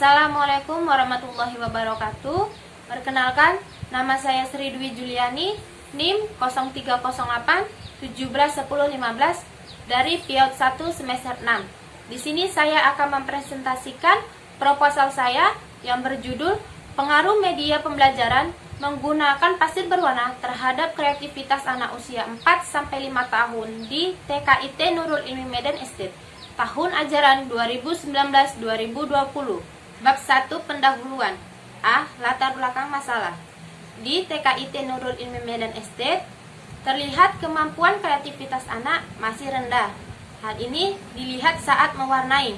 Assalamualaikum warahmatullahi wabarakatuh. Perkenalkan, nama saya Sri Dwi Juliani, NIM 0308 171015 dari PIAUD 1 semester 6. Di sini saya akan mempresentasikan proposal saya yang berjudul Pengaruh Media Pembelajaran Menggunakan Pasir Berwarna Terhadap Kreativitas Anak Usia 4-5 tahun di TKIT Nurul Ilmi Medan Estate tahun ajaran 2019-2020. Bab 1 Pendahuluan. A. Latar belakang masalah. Di TKIT Nurul Ilmi Medan Estate terlihat kemampuan kreativitas anak masih rendah. Hal ini dilihat saat mewarnai.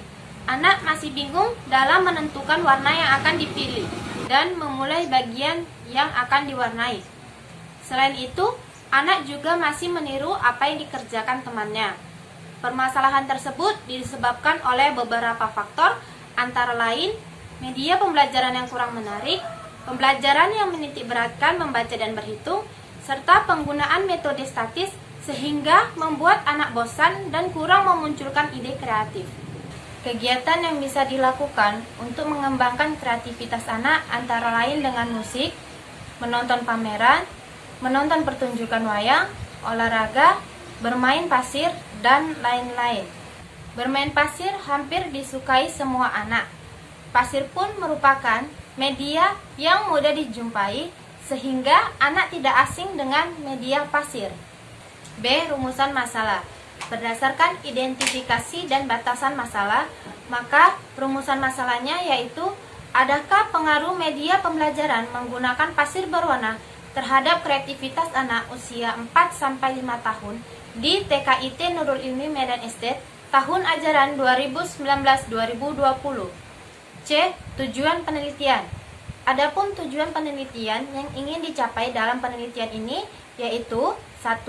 Anak masih bingung dalam menentukan warna yang akan dipilih dan memulai bagian yang akan diwarnai. Selain itu, anak juga masih meniru apa yang dikerjakan temannya. Permasalahan tersebut disebabkan oleh beberapa faktor, antara lain media pembelajaran yang kurang menarik, pembelajaran yang menitikberatkan membaca dan berhitung, serta penggunaan metode statis sehingga membuat anak bosan dan kurang memunculkan ide kreatif. Kegiatan yang bisa dilakukan untuk mengembangkan kreativitas anak antara lain dengan musik, menonton pameran, menonton pertunjukan wayang, olahraga, bermain pasir, dan lain-lain. Bermain pasir hampir disukai semua anak. Pasir pun merupakan media yang mudah dijumpai, sehingga anak tidak asing dengan media pasir. B. Rumusan masalah. Berdasarkan identifikasi dan batasan masalah, maka rumusan masalahnya yaitu adakah pengaruh media pembelajaran menggunakan pasir berwarna terhadap kreativitas anak usia 4-5 tahun di TKIT Nurul Ilmi Medan Estate tahun ajaran 2019-2020. C. Tujuan penelitian. Adapun tujuan penelitian yang ingin dicapai dalam penelitian ini yaitu 1.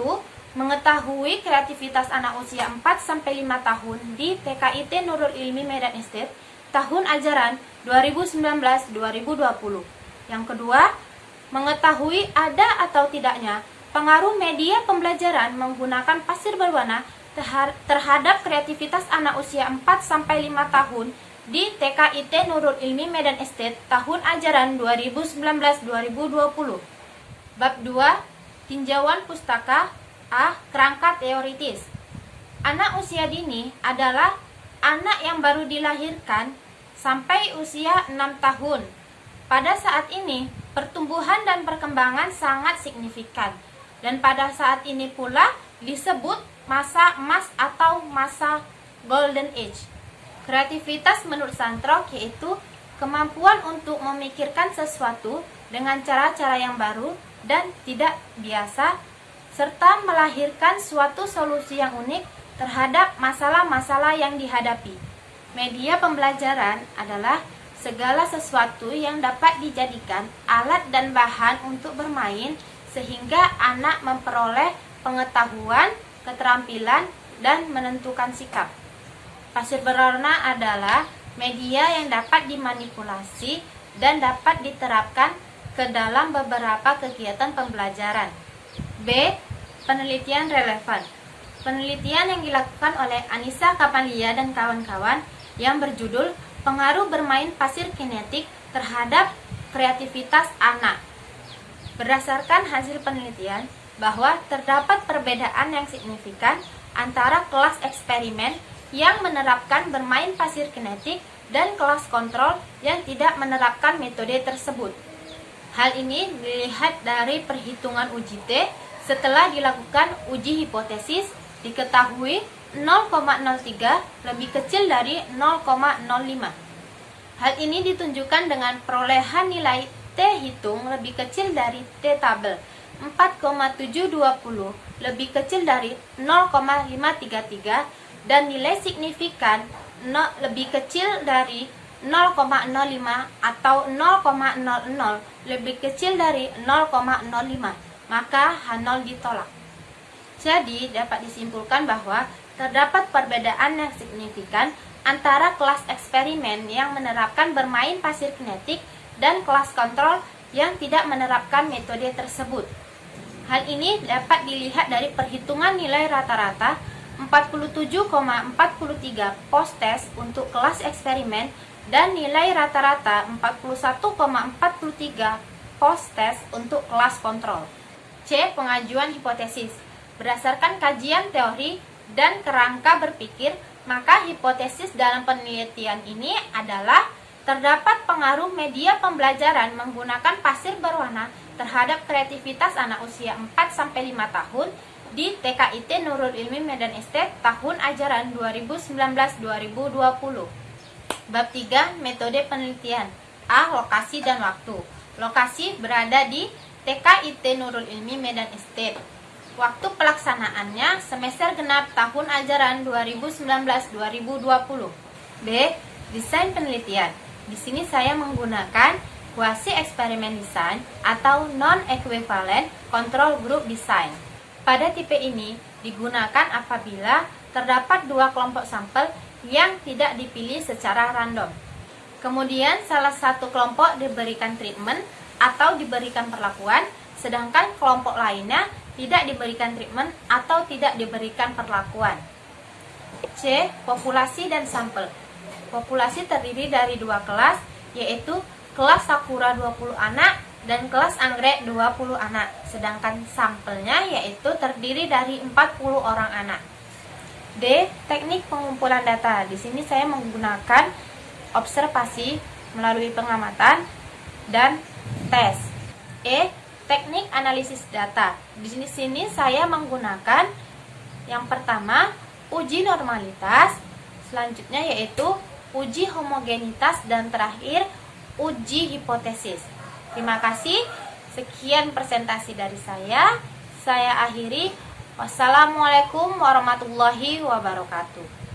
Mengetahui kreativitas anak usia 4-5 tahun di TKIT Nurul Ilmi Medan Estate tahun ajaran 2019-2020. Yang kedua, mengetahui ada atau tidaknya pengaruh media pembelajaran menggunakan pasir berwarna terhadap kreativitas anak usia 4-5 tahun di TKIT Nurul Ilmi Medan Estate tahun ajaran 2019-2020. Bab 2. Tinjauan pustaka. A. Kerangka teoritis. Anak usia dini adalah anak yang baru dilahirkan sampai usia 6 tahun. Pada saat ini, pertumbuhan dan perkembangan sangat signifikan. Dan pada saat ini pula disebut masa emas atau masa golden age. Kreativitas menurut Santrok yaitu kemampuan untuk memikirkan sesuatu dengan cara-cara yang baru dan tidak biasa, serta melahirkan suatu solusi yang unik terhadap masalah-masalah yang dihadapi. Media pembelajaran adalah segala sesuatu yang dapat dijadikan alat dan bahan untuk bermain sehingga anak memperoleh pengetahuan, keterampilan, dan menentukan sikap. Pasir berwarna adalah media yang dapat dimanipulasi dan dapat diterapkan ke dalam beberapa kegiatan pembelajaran. B. Penelitian relevan. Penelitian yang dilakukan oleh Anissa Kapalia dan kawan-kawan yang berjudul Pengaruh Bermain Pasir Kinetik Terhadap Kreativitas Anak. Berdasarkan hasil penelitian bahwa terdapat perbedaan yang signifikan antara kelas eksperimen yang menerapkan bermain pasir kinetik dan kelas kontrol yang tidak menerapkan metode tersebut. Hal ini dilihat dari perhitungan uji T. Setelah dilakukan uji hipotesis, diketahui 0,03 lebih kecil dari 0,05. Hal ini ditunjukkan dengan perolehan nilai T hitung lebih kecil dari T tabel 4,720 lebih kecil dari 0,533 dan nilai signifikan lebih kecil dari 0,05 atau 0,00 lebih kecil dari 0,05. Maka H0 ditolak. Jadi dapat disimpulkan bahwa terdapat perbedaan yang signifikan antara kelas eksperimen yang menerapkan bermain pasir kinetik dan kelas kontrol yang tidak menerapkan metode tersebut. Hal ini dapat dilihat dari perhitungan nilai rata-rata 47,43 post test untuk kelas eksperimen dan nilai rata-rata 41,43 post test untuk kelas kontrol. C. Pengajuan hipotesis. Berdasarkan kajian teori dan kerangka berpikir, maka hipotesis dalam penelitian ini adalah terdapat pengaruh media pembelajaran menggunakan pasir berwarna terhadap kreativitas anak usia 4-5 tahun di TKIT Nurul Ilmi Medan Estate tahun ajaran 2019-2020. Bab 3. Metode penelitian. A. Lokasi dan waktu. Lokasi berada di TKIT Nurul Ilmi Medan Estate. Waktu pelaksanaannya semester genap tahun ajaran 2019-2020. B. Desain penelitian. Di sini saya menggunakan quasi eksperimen design atau non-equivalent control group design. Pada tipe ini digunakan apabila terdapat dua kelompok sampel yang tidak dipilih secara random. Kemudian salah satu kelompok diberikan treatment atau diberikan perlakuan, sedangkan kelompok lainnya tidak diberikan treatment atau tidak diberikan perlakuan. C. Populasi dan sampel. Populasi terdiri dari dua kelas, yaitu kelas Sakura 20 anak dan kelas Anggrek 20 anak, sedangkan sampelnya yaitu terdiri dari 40 orang anak. D. Teknik pengumpulan data. Di sini saya menggunakan observasi melalui pengamatan dan tes. E. Teknik analisis data. Di sini saya menggunakan yang pertama uji normalitas, selanjutnya yaitu uji homogenitas, dan terakhir uji hipotesis. Terima kasih. Sekian presentasi dari saya. Saya akhiri. Wassalamualaikum warahmatullahi wabarakatuh.